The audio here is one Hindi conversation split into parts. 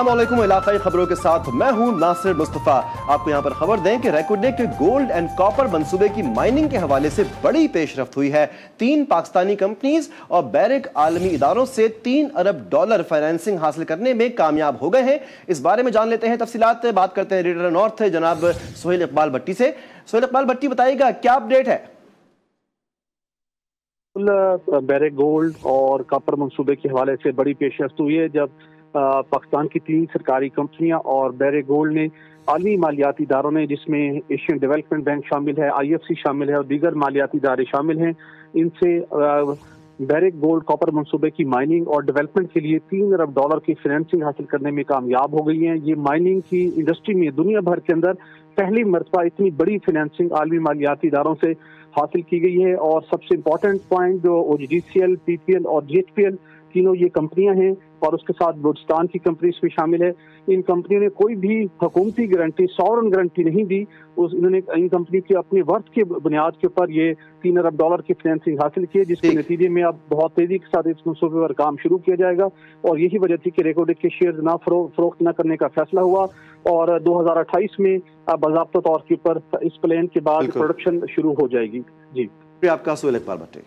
अस्सलाम वालेकुम। इलाकाई खबरों के साथ मैं हूं नासिर मुस्तफा। आपको यहां पर खबर दें कि रेकोडेक के गोल्ड एंड कॉपर मंसूबे की माइनिंग के हवाले से बड़ी पेशरफ्त हुई है। 3 पाकिस्तानी कंपनीज और बैरिक आलमी इदारों से $3 अरब फाइनेंसिंग हासिल करने में कामयाब हो गए हैं। इस बारे में जान लेते हैं तफसीलात। बात करते हैं रीडर नॉर्थ जनाब सोहेल इकबाल भट्टी से। सोहेल इकबाल भट्टी, बताइएगा क्या अपडेट है? बैरिक गोल्ड और कॉपर मंसूबे के हवाले से बड़ी पेशरफ्त हुई है जब पाकिस्तान की 3 सरकारी कंपनियां और बैरिक गोल्ड ने आलमी मालियाती इदारों ने, जिसमें एशियन डेवलपमेंट बैंक शामिल है, IFC शामिल है और दीगर मालियाती इदारे शामिल हैं, इनसे बैरिक गोल्ड कॉपर मंसूबे की माइनिंग और डेवलपमेंट के लिए $3 अरब की फाइनेंसिंग हासिल करने में कामयाब हो गई हैं। ये माइनिंग की इंडस्ट्री में दुनिया भर के अंदर पहली मरतबा इतनी बड़ी फाइनेंसिंग आलमी मालियाती इदारों से हासिल की गई है। और सबसे इम्पोर्टेंट पॉइंट, जो OGCL, PPL और GHPL तीनों ये कंपनियां हैं और उसके साथ बलूचिस्तान की कंपनी इसमें शामिल है। इन कंपनियों ने कोई भी हुकूमती गारंटी, सॉवरन गारंटी नहीं दी। इन्होंने इन कंपनी के अपने वर्थ के बुनियाद के ऊपर ये $3 अरब की फाइनेंसिंग हासिल की है, जिसके नतीजे में अब बहुत तेजी के साथ इस मंसूबे पर काम शुरू किया जाएगा। और यही वजह थी कि रेकोडेक के शेयर ना फरोख्त न करने का फैसला हुआ और 2028 में बाज़ाब्ता तौर के ऊपर इस प्लान के बाद प्रोडक्शन शुरू हो जाएगी। जी, आपका सोहेल इकबाल भट्टी।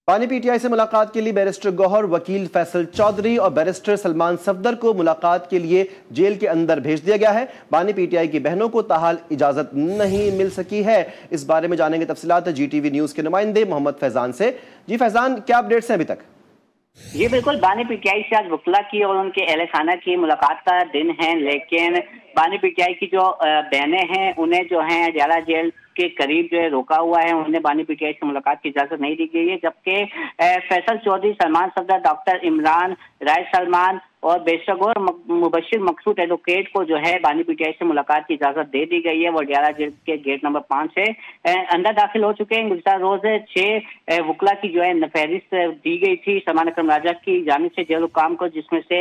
पानी PTI से मुलाकात के लिए बैरिस्टर गौहर, वकील फैसल चौधरी और बैरिस्टर सलमान सफदर को मुलाकात के लिए जेल के अंदर भेज दिया गया है। पानी PTI की बहनों को ताहाल इजाजत नहीं मिल सकी है। इस बारे में जानेंगे तफसीलात GTV न्यूज के नुमाइंदे मोहम्मद फैजान से। जी फैजान, क्या अपडेट्स हैं अभी तक? ये बिल्कुल बानी PTI से आज वकला की और उनके अहले खाना की मुलाकात का दिन है, लेकिन बानी PTI की जो बहनें हैं उन्हें जो है अडयाला जेल के करीब जो है रोका हुआ है। उन्हें बानी PTI से मुलाकात की इजाजत नहीं दी गई है, जबकि फैसल चौधरी, सलमान सफदर, डॉक्टर इमरान, राय सलमान और बेशगौर मुबशिर मकसूद एडवोकेट को जो है बानी PTI से मुलाकात की इजाजत दे दी गई है। वो अडयाला जेल के गेट नंबर 5 से अंदर दाखिल हो चुके हैं। गुज़श्ता रोज 6 वकला की जो है फहरिस्त दी गई थी सलमान अकरम राजा की जानिब से जेल हुकाम को, जिसमें से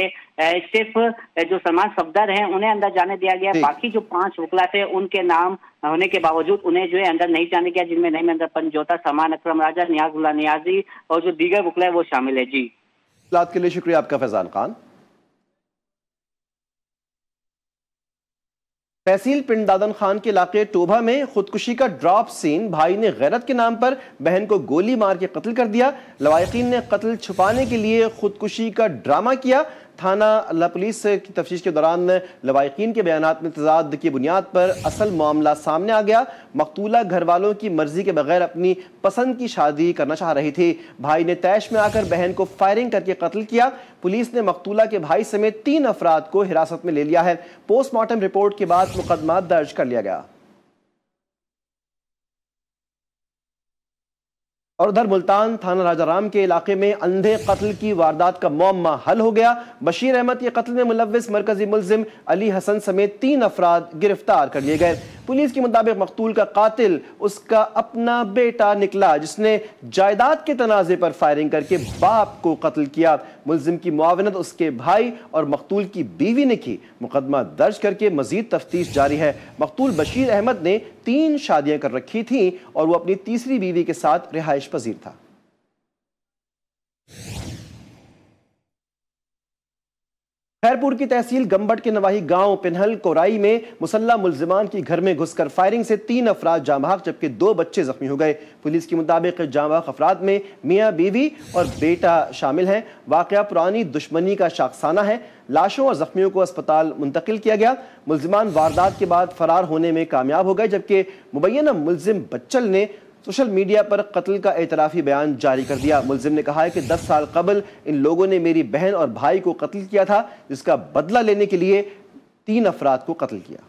सिर्फ जो सलमान सफदर हैं उन्हें अंदर जाने दिया गया। बाकी जो 5 वकला थे उनके नाम होने के बावजूद उन्हें जो है अंदर नहीं जाने गया, जिनमें नईम अंदर पंजोता, सलमान अकरम राजा, नियाजुल्लाह नियाजी और जो दीगर वकला है वो शामिल है। जी, बात के लिए शुक्रिया आपका फैजान खान। तहसील पिंड दादन खान के इलाके टोभा में खुदकुशी का ड्रॉप सीन। भाई ने गैरत के नाम पर बहन को गोली मार के कत्ल कर दिया। लवाहिकीन ने कत्ल छुपाने के लिए खुदकुशी का ड्रामा किया। थाना अल्लाह पुलिस की तफ्तीश के दौरान लवाहिकीन के बयानात में तजाद की बुनियाद पर असल मामला सामने आ गया। मकतूला घर वालों की मर्जी के बगैर अपनी पसंद की शादी करना चाह रही थी। भाई ने तैश में आकर बहन को फायरिंग करके कत्ल किया। पुलिस ने मकतूला के भाई समेत 3 अफराद को हिरासत में ले लिया है। पोस्टमार्टम रिपोर्ट के बाद मुकदमा दर्ज कर लिया गया। और उधर मुल्तान थाना राजाराम के इलाके में अंधे कत्ल की वारदात का मौमा हल हो गया। बशीर अहमद के कत्ल में मुलव्विस मरकजी मुल्जिम अली हसन समेत 3 अफराद गिरफ्तार कर लिए गए। पुलिस के मुताबिक मकतूल का कातिल उसका अपना बेटा निकला, जिसने जायदाद के तनाजे पर फायरिंग करके बाप को कत्ल किया। मुल्जिम की मुआवनत उसके भाई और मकतूल की बीवी ने की। मुकदमा दर्ज करके मजीद तफ्तीश जारी है। मकतूल बशीर अहमद ने 3 शादियां कर रखी थी और वो अपनी तीसरी बीवी के साथ रिहाइश पजीर था। खैरपुर की तहसील गंबट के नवाही गांव पिन्हल कोराई में मुसल्ला मुल्जिमान की घर में घुसकर फायरिंग से 3 अफराद जाँ बहक जबकि 2 बच्चे जख्मी हो गए। पुलिस के मुताबिक जाँ बहक अफराद में मियाँ बीवी और बेटा शामिल हैं। वाकया पुरानी दुश्मनी का शाखसाना है। लाशों और जख्मियों को अस्पताल मुंतकिल किया गया। मुल्जिमान वारदात के बाद फरार होने में कामयाब हो गए, जबकि मुबैना मुल्जिम बच्चल ने सोशल मीडिया पर कत्ल का एतराफी बयान जारी कर दिया। मुल्जिम ने कहा है कि 10 साल कबल इन लोगों ने मेरी बहन और भाई को कत्ल किया था, जिसका बदला लेने के लिए 3 अफराद को कत्ल किया।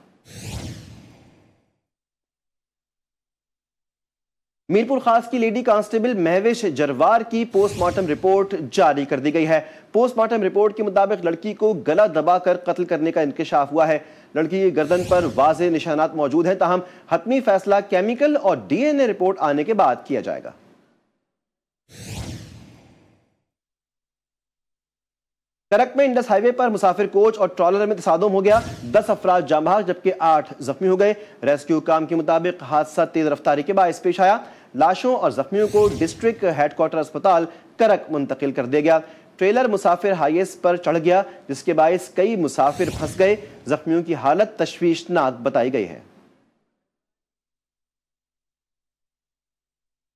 मीरपुर खास की लेडी कांस्टेबल महविश जरवार की पोस्टमार्टम रिपोर्ट जारी कर दी गई है। पोस्टमार्टम रिपोर्ट के मुताबिक लड़की को गला दबाकर कत्ल करने का इंकशाफ हुआ है। लड़की की गर्दन पर वाज़ेह निशानात मौजूद हैं, ताहम हतमी फैसला केमिकल और DNA रिपोर्ट आने के बाद किया जाएगा। करक में इंडस हाईवे पर मुसाफिर कोच और ट्रॉलर में तसादुम हो गया। 10 अफराद जाँ बहक जबकि 8 जख्मी हो गए। रेस्क्यू काम के मुताबिक हादसा तेज रफ्तारी के बायस पेश आया। लाशों और जख्मियों को डिस्ट्रिक्ट हेडक्वार्टर अस्पताल करक मुंतकिल कर दिया गया। ट्रेलर मुसाफिर हाईएस पर चढ़ गया, जिसके बायस कई मुसाफिर फंस गए। जख्मियों की हालत तशवीशनाक बताई गई है।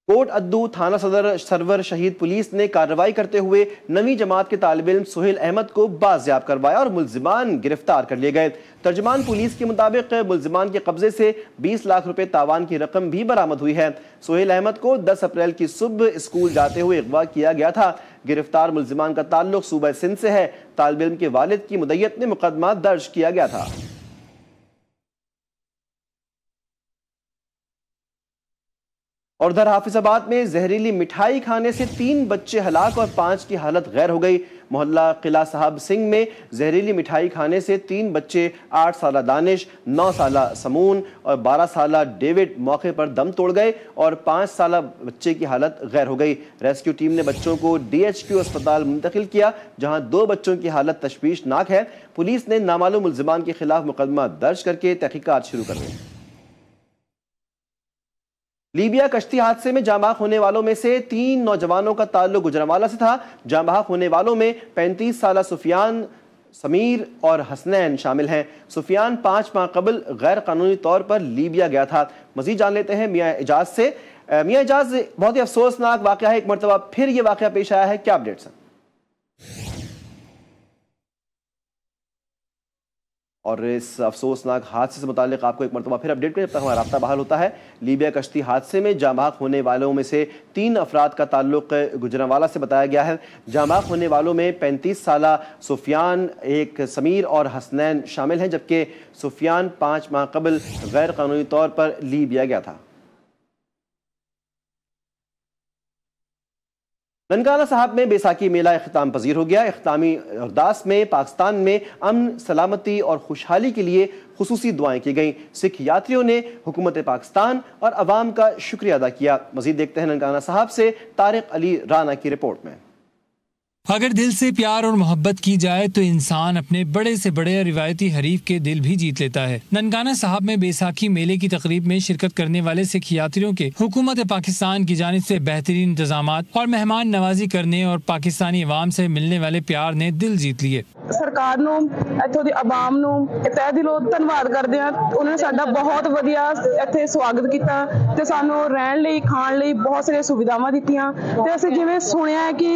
कोट अद्दू थाना सदर सरवर शहीद पुलिस ने कार्रवाई करते हुए 9वीं जमात के तालिब इल्म सुहेल अहमद को बाजियाब करवाया और मुल्जिमान गिरफ्तार कर लिए गए। तर्जुमान पुलिस के मुताबिक मुल्जिमान के कब्जे से 20 लाख रुपए तावान की रकम भी बरामद हुई है। सुहेल अहमद को 10 अप्रैल की सुबह स्कूल जाते हुए अगवा किया गया था। गिरफ्तार मुल्जिमान का ताल्लुक सूबा सिंध से है। तालिब इल्म के वालिद की मुद्दत में मुकदमा दर्ज किया गया था। और उधर हाफिजाबाद में जहरीली मिठाई खाने से 3 बच्चे हलाक और 5 की हालत गैर हो गई। मोहल्ला किला साहब सिंह में जहरीली मिठाई खाने से 3 बच्चे 8 साला दानिश, 9 साला समून और 12 साला डेविड मौके पर दम तोड़ गए और 5 साला बच्चे की हालत गैर हो गई। रेस्क्यू टीम ने बच्चों को DHQ अस्पताल मुंतकिल किया, जहां 2 बच्चों की हालत तशवीशनाक है। पुलिस ने नामालूम मुल्जिमान के खिलाफ मुकदमा दर्ज करके तहकीकात शुरू कर दी। लीबिया कश्ती हादसे में जाँ बहक होने वालों में से 3 नौजवानों का ताल्लुक गुजरांवाला से था। जाँ बहक होने वालों में 35 साला सुफियान, समीर और हसनैन शामिल हैं। सुफियान 5 माह कबल गैर कानूनी तौर पर लीबिया गया था। मजीद जान लेते हैं मियाँ एजाज से। मियाँ एजाज, बहुत ही अफसोसनाक वाक़या है, एक मरतबा फिर ये वाक़या पेश आया है, क्या अपडेट्स हैं? और इस अफसोसनाक हादसे से मुतालिक आपको एक मरतबा फिर अपडेट करें, जब तक हमारा राब्ता बहाल होता है। लीबिया कश्ती हादसे में जाँ बहक होने वालों में से 3 अफराद का ताल्लुक गुजरांवाला से बताया गया है। जाँ बहक होने वालों में 35 साला सुफियान, एक समीर और हसनैन शामिल हैं, जबकि सुफियान 5 माह कबल गैर कानूनी तौर पर लीबिया गया था। ननकाना साहब में बैसाखी मेला इख्तिताम पजीर हो गया। इख्तितामी अरदास में पाकिस्तान में अमन, सलामती और खुशहाली के लिए खुसूसी दुआएं की गईं। सिख यात्रियों ने हुकूमत पाकिस्तान और अवाम का शुक्रिया अदा किया। मजीद देखते हैं ननकाना साहब से तारिक अली राना की रिपोर्ट में। अगर दिल से प्यार और मोहब्बत की जाए तो इंसान अपने बड़े से बड़े रिवायती हरीफ के दिल भी जीत लेता है। ननकाना साहब में बैसाखी मेले की तकरीब में शिरकत करने वाले सिख यात्रियों के हुकूमत पाकिस्तान की जानिब से बेहतरीन इंतजामात और मेहमान नवाजी करने और पाकिस्तानी अवाम से मिलने वाले प्यार ने दिल जीत लिए। सरकार ਨੂੰ ਇੱਥੋਂ ਦੀ ਆਵਾਮ ਨੂੰ ਤਹਿ ਦਿਲੋਂ ਧੰਨਵਾਦ ਕਰਦੇ ਹਾਂ। ਉਹਨਾਂ ਨੇ ਸਾਡਾ ਬਹੁਤ ਵਧੀਆ ਇੱਥੇ ਸਵਾਗਤ ਕੀਤਾ ਤੇ ਸਾਨੂੰ ਰਹਿਣ ਲਈ, ਖਾਣ ਲਈ ਬਹੁਤ ਸਾਰੀਆਂ ਸੁਵਿਧਾਵਾਂ ਦਿੱਤੀਆਂ ਤੇ ਅਸੀਂ ਜਿਵੇਂ ਸੁਣਿਆ ਹੈ ਕਿ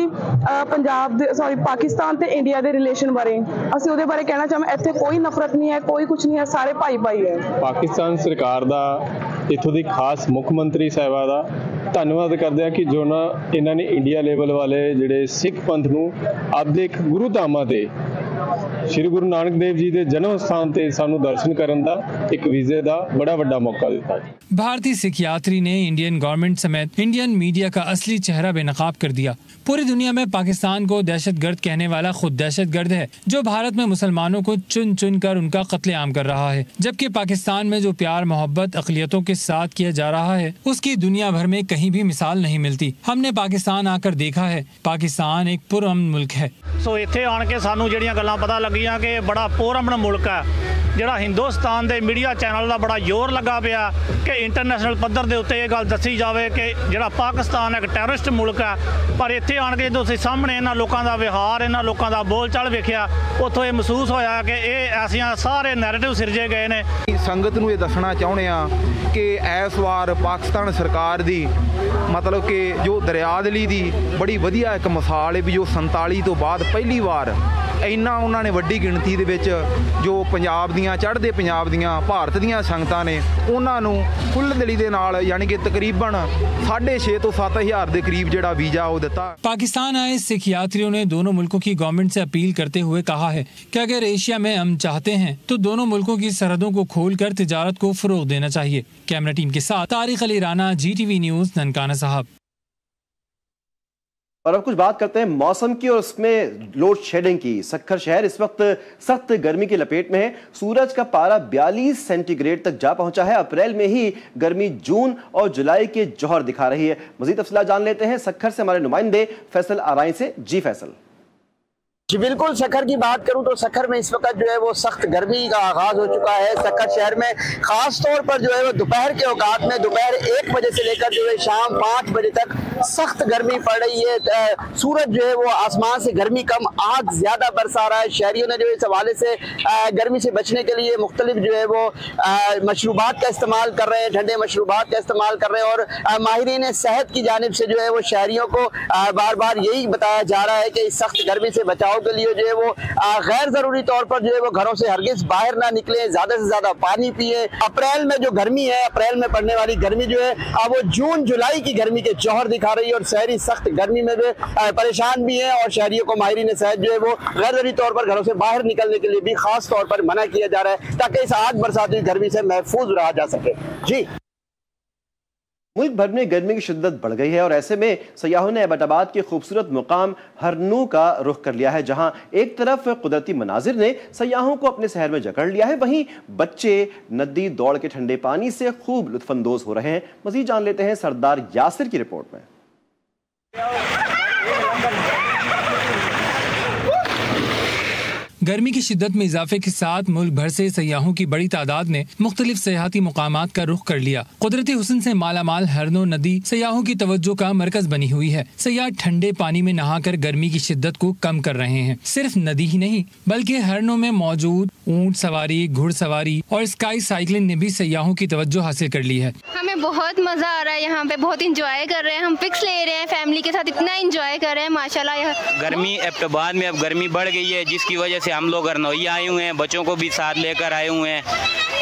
ਪਾਕਿस्तान ਤੇ इंडिया ਦੇ ਰਿਲੇਸ਼ਨ ਬਾਰੇ ਅਸੀਂ ਉਹਦੇ ਬਾਰੇ ਕਹਿਣਾ ਚਾਹਾਂਗੇ। ਇੱਥੇ ਕੋਈ ਨਫ਼ਰਤ ਨਹੀਂ ਹੈ, ਕੋਈ ਕੁਝ ਨਹੀਂ ਹੈ, ਸਾਰੇ ਭਾਈ ਭਾਈ ਹੈ। ਪਾਕਿਸਤਾਨ ਸਰਕਾਰ ਦਾ, ਇੱਥੋਂ ਦੀ ਖਾਸ ਮੁੱਖ ਮੰਤਰੀ ਸਾਹਿਬਾ ਦਾ ਧੰਨਵਾਦ ਕਰਦੇ ਆ ਕਿ ਜੋ ਨਾ ਇਹਨਾਂ ਨੇ ਇੰਡੀਆ ਲੈਵਲ ਵਾਲੇ ਜਿਹੜੇ ਸਿੱਖ ਪੰਥ ਨੂੰ ਆਪਦੇ ਇੱਕ ਗੁਰੂ ਧਾਮਾਂ ਤੇ ਸ਼੍ਰੀ ਗੁਰੂ ਨਾਨਕ ਦੇव जी ਦੇ ਜਨਮ ਸਥਾਨ ਤੇ ਸਾਨੂੰ ਦਰਸ਼ਨ ਕਰਨ ਦਾ ਇੱਕ ਵੀਜ਼ੇ ਦਾ बड़ा ਵੱਡਾ मौका ਦਿੱਤਾ। भारतीय सिख यात्री ने इंडियन गवर्नमेंट समेत इंडियन मीडिया का असली चेहरा बेनकाब कर दिया। पूरी दुनिया में पाकिस्तान को दहशतगर्द कहने वाला खुद दहशतगर्द है, जो भारत में मुसलमानों को चुन चुन कर उनका कत्लेआम कर रहा है, जबकि पाकिस्तान में जो प्यार मोहब्बत अक़लियतों के साथ किया जा रहा है उसकी दुनिया भर में कहीं भी मिसाल नहीं मिलती। हमने पाकिस्तान आकर देखा है, पाकिस्तान एक पुरअमन मुल्क है। सो इत्थे आन के सानू जिहड़ियां गल्लां पता लगियां कि बड़ा पुरअमन मुल्क है। ਜਿਹੜਾ ਹਿੰਦੁਸਤਾਨ ਦੇ ਮੀਡੀਆ ਚੈਨਲ ਦਾ ਬੜਾ ਜ਼ੋਰ ਲੱਗਾ ਪਿਆ ਕਿ ਇੰਟਰਨੈਸ਼ਨਲ ਪੱਧਰ ਦੇ ਉੱਤੇ ਇਹ ਗੱਲ ਦੱਸੀ ਜਾਵੇ ਕਿ ਜਿਹੜਾ ਪਾਕਿਸਤਾਨ ਇੱਕ ਟੈਰਰਿਸਟ ਮੁਲਕ ਹੈ, ਪਰ ਇੱਥੇ ਆਣ ਕੇ ਜਦੋਂ ਅਸੀਂ ਸਾਹਮਣੇ ਇਹਨਾਂ ਲੋਕਾਂ ਦਾ ਵਿਹਾਰ, ਇਹਨਾਂ ਲੋਕਾਂ ਦਾ ਬੋਲਚਾਲ ਵੇਖਿਆ, ਉੱਥੋਂ ਇਹ ਮਹਿਸੂਸ ਹੋਇਆ ਕਿ ਇਹ ਐਸੀਆਂ ਸਾਰੇ ਨੈਰੇਟਿਵ ਸਿਰਜੇ ਗਏ ਨੇ। ਸੰਗਤ ਨੂੰ ਇਹ ਦੱਸਣਾ ਚਾਹੁੰਦੇ ਆ ਕਿ ਇਸ ਵਾਰ ਪਾਕਿਸਤਾਨ ਸਰਕਾਰ ਦੀ ਮਤਲਬ ਕਿ ਜੋ ਦਰਿਆਦਲੀ ਦੀ ਬੜੀ ਵਧੀਆ ਇੱਕ ਮਿਸਾਲ ਹੈ ਵੀ ਜੋ 47 ਤੋਂ ਬਾਅਦ ਪਹਿਲੀ ਵਾਰ ਇੰਨਾ ਉਹਨਾਂ ਨੇ ਵੱਡੀ ਗਿਣਤੀ ਦੇ ਵਿੱਚ ਜੋ ਪੰਜਾਬ ਦੀਆਂ ਚੜ੍ਹਦੇ ਪੰਜਾਬ ਦੀਆਂ ਭਾਰਤ ਦੀਆਂ ਸੰਗਤਾਂ ਨੇ ਉਹਨਾਂ ਨੂੰ ਖੁੱਲ੍ਹ ਦਿਲੀ ਦੇ ਨਾਲ ਯਾਨੀ ਕਿ ਤਕਰੀਬਨ 6,500 ਤੋਂ 7,000 ਦੇ ਕਰੀਬ ਜਿਹੜਾ वीजा वो देता। पाकिस्तान आए सिख यात्रियों ने दोनों मुल्कों की गवर्नमेंट से अपील करते हुए कहा है कि अगर एशिया में अमन चाहते हैं तो दोनों मुल्कों की सरहदों को खोलकर तिजारत को फरोग देना चाहिए। कैमरा टीम के साथ तारिक अली राना, GTV न्यूज़, ननकाना साहब। और अब कुछ बात करते हैं मौसम की और उसमें लोड शेडिंग की। सक्खर शहर इस वक्त सख्त गर्मी की लपेट में है। सूरज का पारा 42 सेंटीग्रेड तक जा पहुंचा है। अप्रैल में ही गर्मी जून और जुलाई के जौहर दिखा रही है। मजीद तफसीलात जान लेते हैं सक्खर से हमारे नुमाइंदे फैसल आराई से। जी फैसल। जी बिल्कुल, सखर की बात करूं तो सखर में इस वक्त जो है वो सख्त गर्मी का आगाज हो चुका है। सखर शहर में खास तौर पर जो है वो दोपहर के औकात में दोपहर 1 बजे से लेकर जो है शाम 5 बजे तक सख्त गर्मी पड़ रही है। सूरज जो है वो आसमान से गर्मी कम, आग ज्यादा बरसा रहा है। शहरियों ने जो इस हवाले से गर्मी से बचने के लिए मुख्तलिफ जो है वो मशरूबात का इस्तेमाल कर रहे हैं, ठंडे मशरूबात का इस्तेमाल कर रहे हैं। और माहिरीन सेहत की जानिब से जो है वो शहरियों को बार बार यही बताया जा रहा है कि इस सख्त गर्मी से बचाव के लिए जो है वो गैर जरूरी तौर पर जो है वो घरों से हरगिज बाहर ना निकले, ज्यादा से ज्यादा पानी पिए। अप्रैल में जो गर्मी है, अप्रैल में पड़ने वाली गर्मी जो है वो जून जुलाई की गर्मी के जौहर दिखा रही है और शहरी सख्त गर्मी में भी परेशान भी है। और शहरियों को माहिरीन सेहत जो है वो गैर जरूरी तौर पर घरों से बाहर निकलने के लिए भी खास तौर पर मना किया जा रहा है ताकि इस आग बरसाती गर्मी से महफूज रहा जा सके। जी, मुल्क भर में गर्मी की शिद्दत बढ़ गई है और ऐसे में सयाहों ने एबटाबाद के खूबसूरत मुकाम हरनू का रुख कर लिया है, जहां एक तरफ कुदरती मनाजिर ने सयाहों को अपने शहर में जकड़ लिया है, वहीं बच्चे नदी दौड़ के ठंडे पानी से खूब लुत्फानंदोज हो रहे हैं। मजीद जान लेते हैं सरदार यासिर की रिपोर्ट में। गर्मी की शिद्दत में इजाफे के साथ मुल्क भर से सयाहों की बड़ी तादाद ने मुख्तलिफ सयाहती मुकामात का रुख कर लिया। कुदरती हुस्न से मालामाल हरनो नदी सयाहों की तवज्जो का मरकज बनी हुई है। सयाह ठंडे पानी में नहाकर गर्मी की शिद्दत को कम कर रहे हैं। सिर्फ नदी ही नहीं बल्कि हरनो में मौजूद ऊंट सवारी, घुड़सवारी और स्काई साइकिलिंग ने भी सयाहों की तवज्जो हासिल कर ली है। हमें बहुत मजा आ रहा है, यहाँ पे बहुत इंजॉय कर रहे हैं। हम पिक्स ले रहे हैं फैमिली के साथ, इतना इंजॉय कर रहे हैं माशाल्लाह। गर्मी एबटाबाद में अब गर्मी बढ़ गई है, जिसकी वजह से हम लोग हरनोई आए हुए हैं, बच्चों को भी साथ लेकर आए हुए हैं।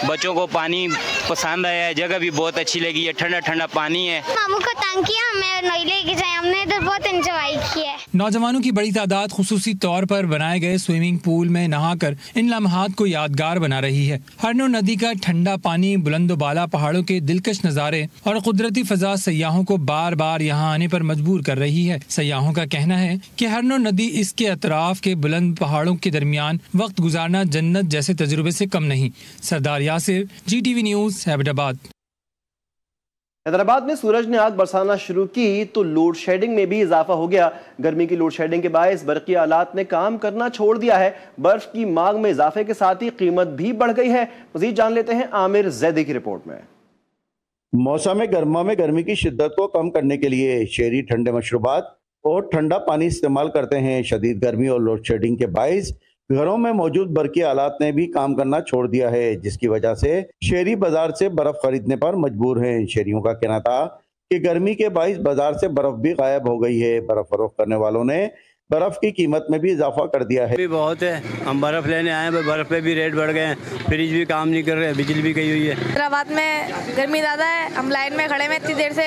बच्चों को पानी पसंद आया है, जगह भी बहुत अच्छी लगी है, ठंडा ठंडा पानी है। मामू को तंग किया, हमें हरनोई लेके जाए, हमने इधर बहुत एंजॉय किया है। नौजवानों की बड़ी तादाद खुसूसी तौर पर बनाए गए स्विमिंग पूल में नहाकर इन लम्हात को यादगार बना रही है। हरनो नदी का ठंडा पानी, बुलंदोबाला पहाड़ों के दिलकश नज़ारे और कुदरती फजा सयाहों को बार बार यहाँ आने पर मजबूर कर रही है। सयाहों का कहना है कि हरनो नदी इसके अतराफ के बुलंद पहाड़ों के दरमियान वक्त गुजारना जन्नत जैसे तजुर्बे से कम नहीं। सरदार यासिर, GTV न्यूज़, हैदराबाद। हैदराबाद में सूरज ने आग बरसाना शुरू की तो लोड शेडिंग में भी इजाफा हो गया। गर्मी की लोड शेडिंग के बायस बरकी आलात ने काम करना छोड़ दिया है। बर्फ की मांग में इजाफे के साथ ही कीमत भी बढ़ गई है। मजीद जान लेते हैं आमिर जैदी की रिपोर्ट में। मौसम गर्मा में गर्मी की शिद्दत को कम करने के लिए शहरी ठंडे मशरूबात और ठंडा पानी इस्तेमाल करते हैं। शदीद गर्मी और लोड शेडिंग के बायस घरों में मौजूद बरकी आलात ने भी काम करना छोड़ दिया है, जिसकी वजह से शहरी बाजार से बर्फ खरीदने पर मजबूर हैं। शहरियों का कहना था कि गर्मी के बायस बाजार से बर्फ भी गायब हो गई है। बर्फ फरोख्त करने वालों ने बर्फ की कीमत में भी इजाफा कर दिया है। भी बहुत है, हम बर्फ लेने आए हैं, बर्फ पे भी रेट बढ़ गए हैं, फ्रिज भी काम नहीं कर रहे, बिजली भी गई हुई है। हैदराबाद में गर्मी ज़्यादा है, हम लाइन में खड़े में इतनी देर से,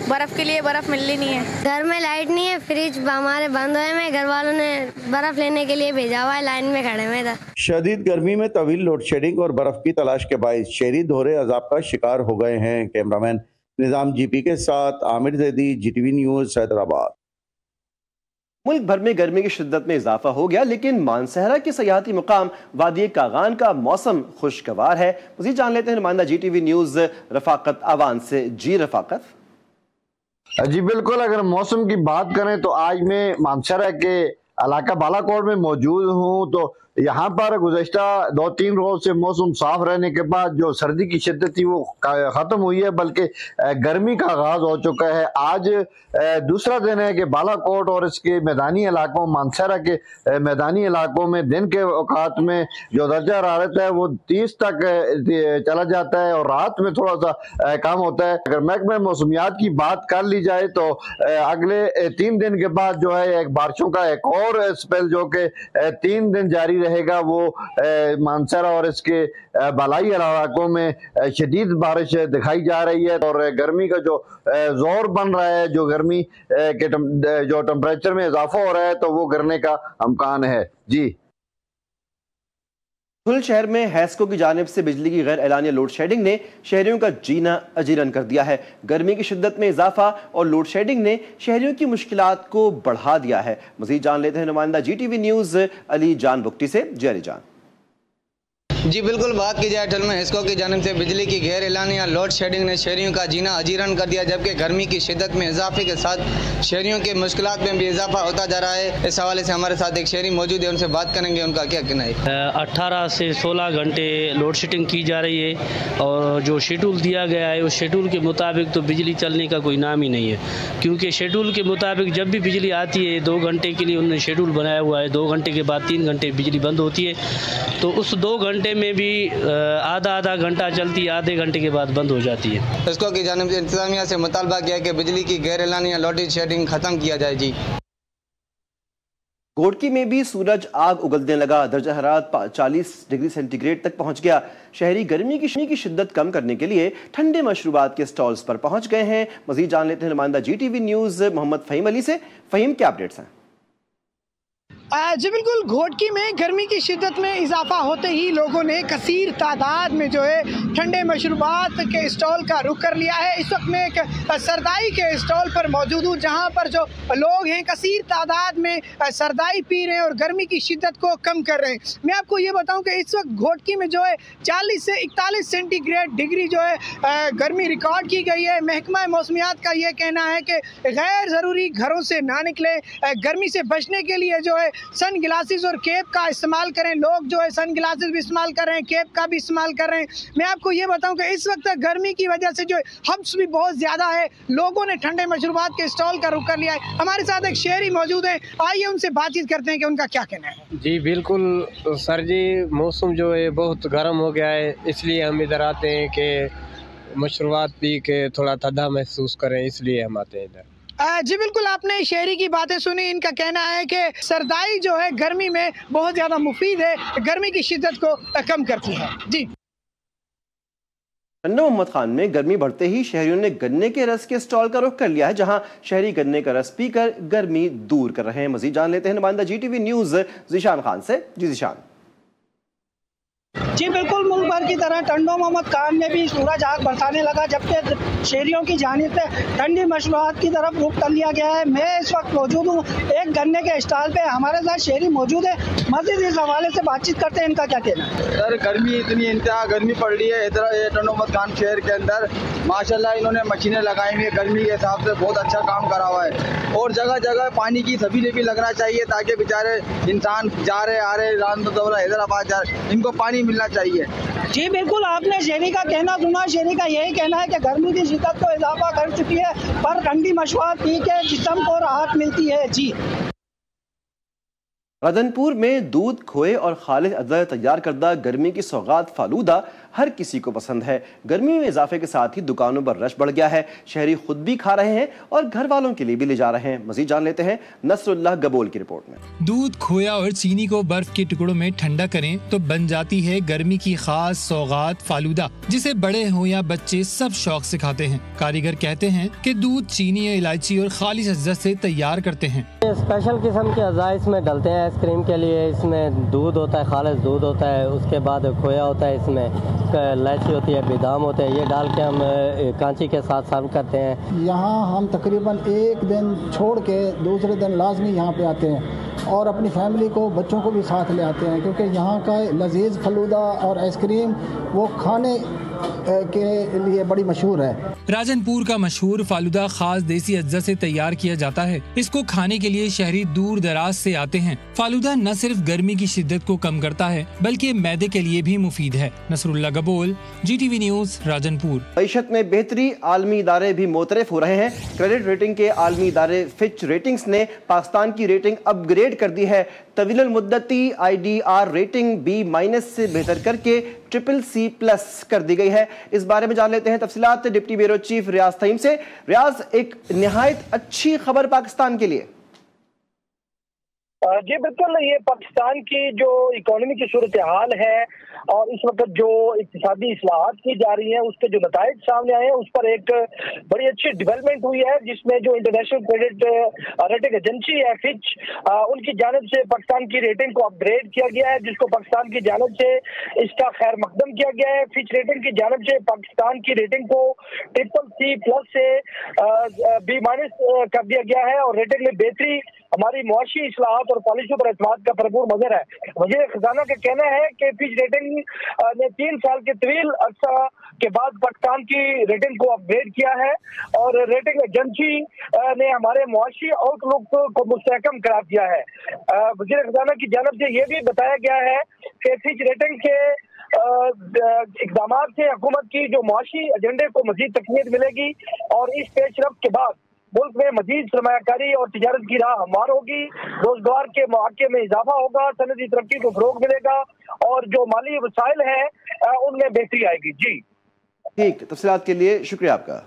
बर्फ के लिए बर्फ मिल रही नहीं है। घर में लाइट नहीं है, फ्रिज हमारे बंद हुए हैं, घर वालों ने बर्फ लेने के लिए भेजा हुआ है, लाइन में खड़े में इधर। शदीद गर्मी में तवील लोड शेडिंग और बर्फ की तलाश के बायस शहरी दोहरे अजाब का शिकार हो गए हैं। कैमरामैन निजाम GP के साथ आमिर जैदी, GTV न्यूज़, हैदराबाद। मुल्क भर में गर्मी की शिद्दत में इजाफा हो गया, लेकिन मानसहरा के सयाहती मुकाम वादी कागान का मौसम खुशगवार है। मज़ीद जान लेते हैं नुमाइंदा GTV न्यूज़ रफाकत अवान से। जी रफाकत। जी बिल्कुल, अगर मौसम की बात करें तो आज मैं मानसहरा के इलाका बालाकोट में मौजूद हूँ। तो यहाँ पर गुज़श्ता 2-3 रोज से मौसम साफ रहने के बाद जो सर्दी की शिद्दत थी वो ख़त्म हुई है, बल्कि गर्मी का आगाज हो चुका है। आज दूसरा दिन है कि बालाकोट और इसके मैदानी इलाकों, मानसहरा के मैदानी इलाकों में दिन के औकात में जो दर्जा हरारत है वो 30 तक चला जाता है और रात में थोड़ा सा कम होता है। अगर महकमे मौसमियात की बात कर ली जाए तो अगले 3 दिन के बाद जो है एक बारिशों का एक और स्पेल जो कि 3 दिन जारी रहेगा, वो मानसहरा और इसके बालाई इलाकों में शदीद बारिश दिखाई जा रही है। और गर्मी का जो जोर बन रहा है, जो गर्मी के जो टेम्परेचर में इजाफा हो रहा है, तो वो गिरने का इम्कान है। जी, धुल शहर में हैस्को की जानिब से बिजली की गैर एलानिया लोड शेडिंग ने शहरियों का जीना अजीरन कर दिया है। गर्मी की शिद्दत में इजाफा और लोड शेडिंग ने शहरियों की मुश्किलात को बढ़ा दिया है। मजीद जान लेते हैं नुमाइंदा GTV न्यूज़ अली जान बुक्टी से। जी अली जान। जी बिल्कुल, बात की जाए अटल में हिस्सों की जानिब से बिजली की गैर एलानिया लोड शेडिंग ने शहरियों का जीना अजीरन कर दिया, जबकि गर्मी की शिद्दत में इजाफे के साथ शहरियों के मुश्किलात में भी इजाफा होता जा रहा है। इस हवाले से हमारे साथ एक शहरी मौजूद है, उनसे बात करेंगे उनका क्या कहना है। 18 से 16 घंटे लोड शेडिंग की जा रही है और जो शेड्यूल दिया गया है उस शेड्यूल के मुताबिक तो बिजली चलने का कोई नाम ही नहीं है, क्योंकि शेड्यूल के मुताबिक जब भी बिजली आती है 2 घंटे के लिए उन्होंने शेड्यूल बनाया हुआ है, 2 घंटे के बाद 3 घंटे बिजली बंद होती है, तो उस 2 घंटे में भी आधा घंटा चलती है, आधे घंटे के बाद बंद हो जाती है। इसको की जानिब से इंतजामिया से मुतालबा किया कि बिजली की गैर एलानिया लोड शेडिंग खत्म किया जाए। जी घोटकी में भी सूरज आग उगलने लगा, दर्जा हरारत 40 डिग्री सेंटीग्रेड तक पहुंच गया। शहरी गर्मी की शिद्दत कम करने के लिए ठंडे मशरूबात के स्टॉल्स पर पहुंच गए हैं। मजीद जान लेते हैं नुमाइंदा GTV न्यूज़ मोहम्मद फ़हीम अली से। फ़हीम, क्या अपडेट्स हैं? जी बिल्कुल, घोटकी में गर्मी की शिद्दत में इजाफा होते ही लोगों ने कसीर तादाद में जो है ठंडे मशरूबात के स्टॉल का रुख कर लिया है। इस वक्त मैं एक सरदाई के स्टॉल पर मौजूद हूँ, जहाँ पर जो लोग हैं कसीर तादाद में सरदाई पी रहे हैं और गर्मी की शिद्दत को कम कर रहे हैं। मैं आपको ये बताऊँ कि इस वक्त घोटकी में जो है 40 से 41 सेंटीग्रेड डिग्री जो है गर्मी रिकॉर्ड की गई है। महकमा मौसमियात का ये कहना है कि गैर ज़रूरी घरों से ना निकले, गर्मी से बचने के लिए जो है सन ग्लासेस और कैप का इस्तेमाल करें। लोग जो है सन ग्लासेस भी इस्तेमाल कर रहे हैं, कैप का भी इस्तेमाल कर रहे हैं। मैं आपको ये बताऊं कि इस वक्त गर्मी की वजह से जो है हब्स भी बहुत ज़्यादा है, लोगों ने ठंडे मशरूबात के स्टॉल का रुख कर लिया है। हमारे साथ एक शहरी मौजूद है, आइए उनसे बातचीत करते हैं कि उनका क्या कहना है। जी बिल्कुल सर जी, मौसम जो है बहुत गर्म हो गया है, इसलिए हम इधर आते हैं कि मशरूबात पी के थोड़ा ठंडा महसूस करें, इसलिए हम आते हैं इधर। जी बिल्कुल, आपने शहरी की बातें सुनी। इनका कहना है कि सरदाई जो है गर्मी में बहुत ज़्यादा मुफीद है, गर्मी की शिद्दत को कम करती है। जी मोहम्मद खान में गर्मी बढ़ते ही शहरियों ने गन्ने के रस के स्टॉल का रुख कर लिया है, जहां शहरी गन्ने का रस पीकर गर्मी दूर कर रहे हैं। मजीद जान लेते हैं नुमाइंदा GTV न्यूज़ ज़ीशान खान से। जी ज़ीशान। जी बिल्कुल, मुल्क भर की तरह टंडो मोहम्मद खान में भी सूरज आग बरसाने लगा, जबकि शहरियों की जानिब से ठंडी मशरूबात की तरफ रुख कर लिया गया है। मैं इस वक्त मौजूद हूँ एक गन्ने के स्टॉल पे, हमारे साथ शहरी मौजूद है। मज़ीद इस हवाले से बातचीत करते हैं, इनका क्या कहना है। सर गर्मी इतनी इंतहा गर्मी पड़ रही है इधर टंडो मोहम्मद खान शहर के अंदर, माशाल्लाह इन्होंने मशीनें लगाई हुई है, गर्मी के हिसाब से बहुत अच्छा काम करा हुआ है, और जगह जगह पानी की सभी भी लगना चाहिए ताकि बेचारे इंसान जा रहे आ रहे रामदौरा हैदराबाद जा रहे, इनको पानी मिलना चाहिए। जी बिल्कुल, आपने शहरी का कहना सुना। शहरी का यही कहना है कि गर्मी की शिद्दत को इजाफा कर चुकी है, पर ठंडी मशरूबात पी के जिस्म को राहत मिलती है। जी राधनपुर में दूध, खोए और खालिद अज़ा तैयार करदा गर्मी की सौगात फालूदा हर किसी को पसंद है। गर्मी में इजाफे के साथ ही दुकानों पर रश बढ़ गया है। शहरी खुद भी खा रहे हैं और घर वालों के लिए भी ले जा रहे हैं। मजीद जान लेते हैं नसरुल्लाह गबोल की रिपोर्ट में। दूध, खोया और चीनी को बर्फ के टुकड़ों में ठंडा करें तो बन जाती है गर्मी की खास सौगात फालूदा, जिसे बड़े हो या बच्चे सब शौक से खाते हैं। कारीगर कहते हैं कि दूध, चीनी, इलायची और खालिद अज़ा से तैयार करते हैं। स्पेशल किस्म के अज़ा इसमें डलते हैं आइसक्रीम के लिए। इसमें दूध होता है, खालिद दूध होता है, उसके बाद खोया होता है, इसमें इलायची होती है, बादाम होते हैं। ये डाल के हम कांची के साथ सर्व करते हैं। यहाँ हम तकरीबन एक दिन छोड़ के दूसरे दिन लाजमी यहाँ पे आते हैं और अपनी फैमिली को, बच्चों को भी साथ ले आते हैं, क्योंकि यहाँ का लजीज फलूदा और आइसक्रीम वो खाने के लिए बड़ी मशहूर है। राजनपुर का मशहूर फालूदा खास देसी अज्जा से तैयार किया जाता है। इसको खाने के लिए शहरी दूर दराज से आते हैं। फालूदा न सिर्फ गर्मी की शिद्दत को कम करता है बल्कि मैदे के लिए भी मुफीद है। Nasrullah Gabol, GTV news, Rajanpur. मईशत में बेहतरी, आलमी इदारे भी मोतरफ हो रहे हैं। क्रेडिट रेटिंग के आलमी इदारे फिच रेटिंग्स ने पाकिस्तान की रेटिंग अपग्रेड कर दी है। तवील मुद्दती IDR रेटिंग B- से बेहतर करके CCC+ कर दी गई है। इस बारे में जान लेते हैं तफसीलात डिप्टी ब्यूरो चीफ रियाज तईम से। रियाज, एक निहायत अच्छी खबर पाकिस्तान के लिए। जी बिल्कुल, ये पाकिस्तान की जो इकोनॉमी की सूरत हाल है और इस वक्त जो इक्तिसादी इस्लाहात की जा रही है उसके जो नताइज सामने आए हैं उस पर एक बड़ी अच्छी डेवलपमेंट हुई है, जिसमें जो इंटरनेशनल क्रेडिट रेटिंग एजेंसी है फिच, उनकी जानिब से पाकिस्तान की रेटिंग को अपग्रेड किया गया है, जिसको पाकिस्तान की जानिब से इसका खैर मकदम किया गया है। फिच रेटिंग की जानिब से पाकिस्तान की रेटिंग को CCC+ से B- कर दिया गया है और रेटिंग में बेहतरी हमारी मुआशी इस्लाहात और पॉलिसी पर एतमाद का भरपूर मंजर है। वज़ीर खजाना का कहना है कि फिच रेटिंग ने 3 साल के तवील अरसा के बाद पाकिस्तान की रेटिंग को अपग्रेड किया है और रेटिंग एजेंसी ने हमारे मुआशी आउटलुक को मुस्तहकम करार दिया है। वज़ीर खजाना की जानिब से यह भी बताया गया है कि फिच रेटिंग के इकदाम से हुकूमत की जो मुआशी एजेंडे को मजीद तकनीत मिलेगी और इस पेशरफ्त के बाद मुल्क में मजीद सरमायाकारी और तिजारत की राह हमवार होगी, रोजगार के मौके में इजाफा होगा, सनदी तरक्की को फरोग मिलेगा और जो माली वसाइल है उनमें बेहतरी आएगी। जी ठीक, तफसीलात के लिए शुक्रिया आपका।